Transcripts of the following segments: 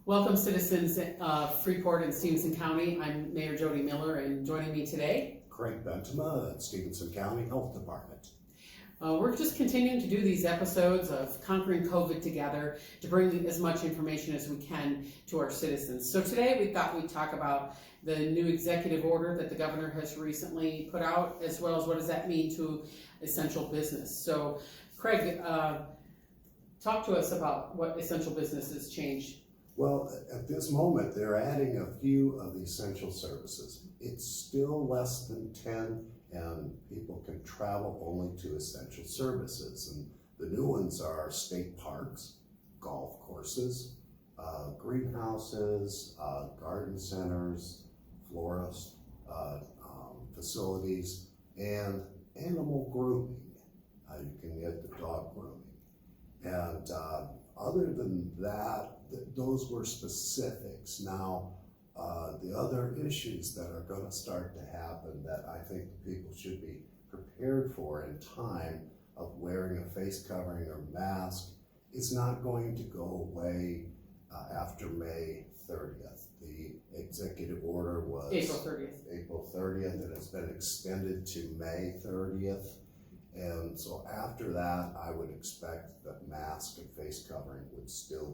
Welcome, citizens of Freeport and Stevenson County. I'm Mayor Jody Miller, and joining me today, Craig Bentema at Stevenson County Health Department. We're just continuing to do these episodes of Conquering COVID together to bring as much information as we can to our citizens. So today we thought we'd talk about the new executive order that the governor has recently put out, as well as what does that mean to essential business. So Craig, talk to us about what essential businesses changed. Well, at this moment, they're adding a few of the essential services. It's still less than 10, and people can travel only to essential services. And the new ones are state parks, golf courses, greenhouses, garden centers, florist facilities, and animal grooming. You can get the dog grooming. And other than that, those were specifics. Now, the other issues that are going to start to happen that I think people should be prepared for in time of wearing a face covering or mask is not going to go away after May 30th. The executive order was April 30th, and it's been extended to May 30th. And so after that, I would expect that mask and face covering would still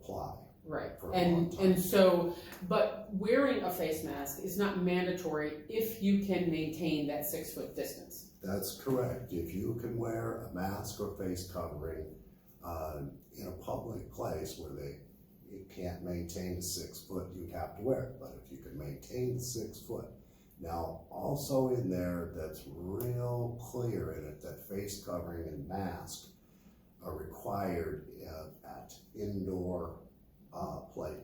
apply. Right. For a long time. And so, but wearing a face mask is not mandatory if you can maintain that 6-foot distance. That's correct. If you can wear a mask or face covering in a public place where you can't maintain the 6 foot, you'd have to wear it. But if you can maintain the 6 foot. Now, also in there, that's real clear in it that face covering and mask are required at indoor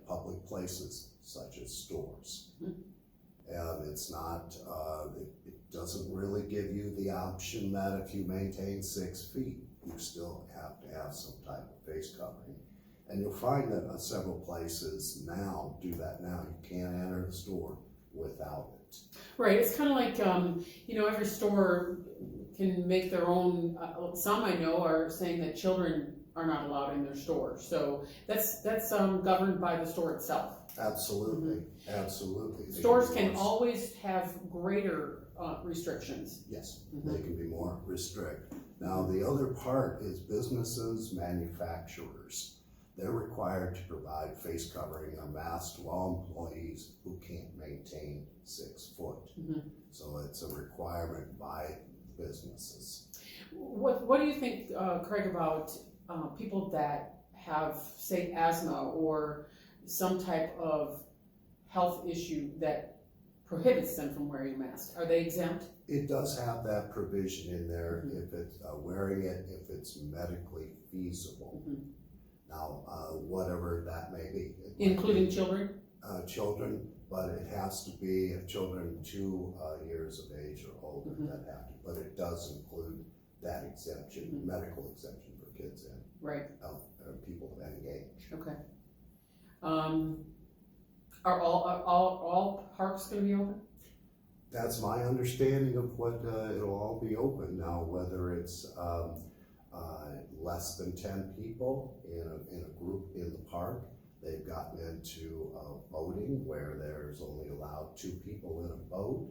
public places such as stores. And it's not, it doesn't really give you the option that if you maintain 6 feet, you still have to have some type of face covering. And you'll find that several places now do that now. You can't enter the store without it. Right. It's kind of like, every store can make their own, some I know are saying that children are not allowed in their stores. So that's governed by the store itself. Absolutely, absolutely. Stores can always have greater restrictions. Yes, they can be more restrict. Now the other part is businesses, manufacturers. They're required to provide face covering or mask to all employees who can't maintain 6 foot. So it's a requirement by businesses. What do you think, Craig, about people that have, say, asthma or some type of health issue that prohibits them from wearing a mask? Are they exempt? It does have that provision in there if it's wearing it, if it's medically feasible. Now, whatever that may be. Including children? Children, but it has to be children 2 years of age or older that have to, but it does include that exemption, medical exemption for kids and right. People of any age. Okay. Are all parks going to be open? That's my understanding of what it'll all be open now. Whether it's less than 10 people in a group in the park, they've gotten into boating where there's only allowed 2 people in a boat.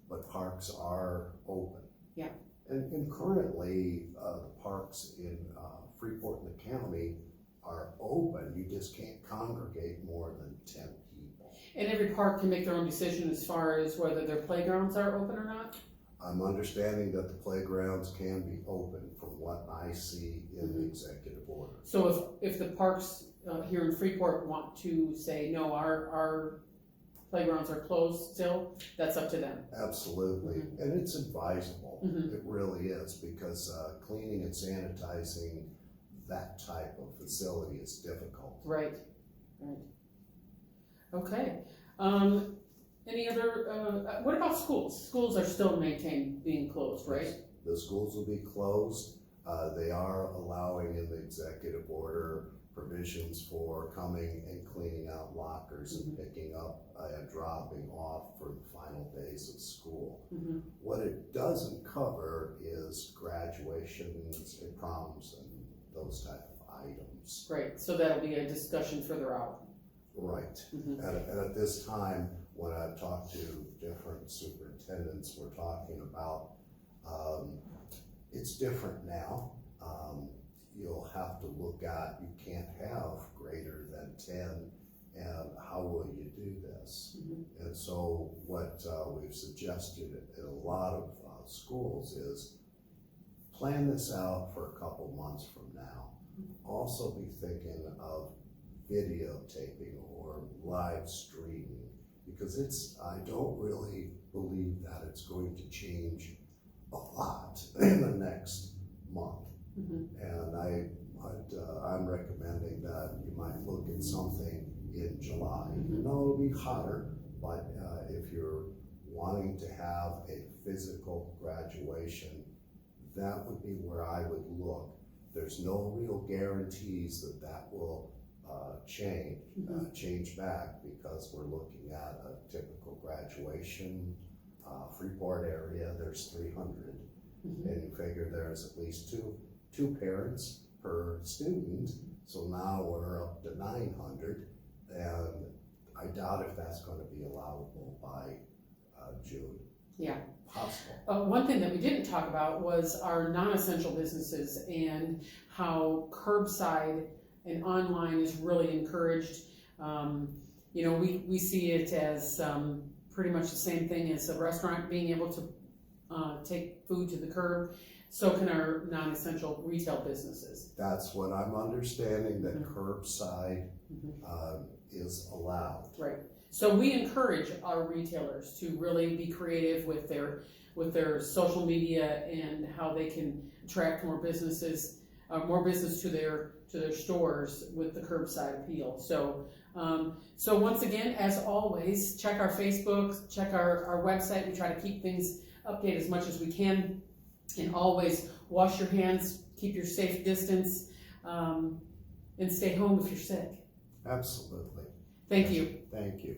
But parks are open. Yeah. And currently, the parks in Freeport and the county are open. You just can't congregate more than 10 people. And every park can make their own decision as far as whether their playgrounds are open or not? I'm understanding that the playgrounds can be open from what I see in the executive order. So if the parks here in Freeport want to say, no, our playgrounds are closed still, that's up to them. Absolutely, and it's advisable. It really is, because cleaning and sanitizing that type of facility is difficult. Right. Okay. Any other, what about schools? Schools are still being closed, right? The schools will be closed. They are allowing in the executive order provisions for coming and cleaning out lockers and picking up and dropping off for the final days of school. What it doesn't cover is graduations and proms and those type of items. Great, so that'll be a discussion further out. Right. Mhm. And at this time, when I've talked to different superintendents, we're talking about, it's different now. You'll have to look at, you can't have greater than 10, and how will you do this? Mhm. And so what we've suggested in a lot of schools is plan this out for a couple months from now. Also be thinking of videotaping or live streaming, because I don't really believe that it's going to change a lot in the next month. Mhm. And I'm recommending that you might look at something in July. Mhm. No, it'll be hotter, but if you're wanting to have a physical graduation, that would be where I would look. There's no real guarantees that that will change back, because we're looking at a typical graduation. Freeport area, there's 300, Mhm. and you figure there's at least two parents per student, so now we're up to 900, and I doubt if that's going to be allowable by June. Yeah. Possible. One thing that we didn't talk about was our non-essential businesses and how curbside and online is really encouraged. You know, we see it as pretty much the same thing as a restaurant being able to take food to the curb. So can our non-essential retail businesses. That's what I'm understanding, that Mhm. curbside is allowed. Right. So we encourage our retailers to really be creative with their social media and how they can attract more business to their stores with the curbside appeal. So once again, as always, check our Facebook, check our website. We try to keep things updated as much as we can, and always wash your hands, keep your safe distance, and stay home if you're sick. Absolutely. Thank you. Thank you.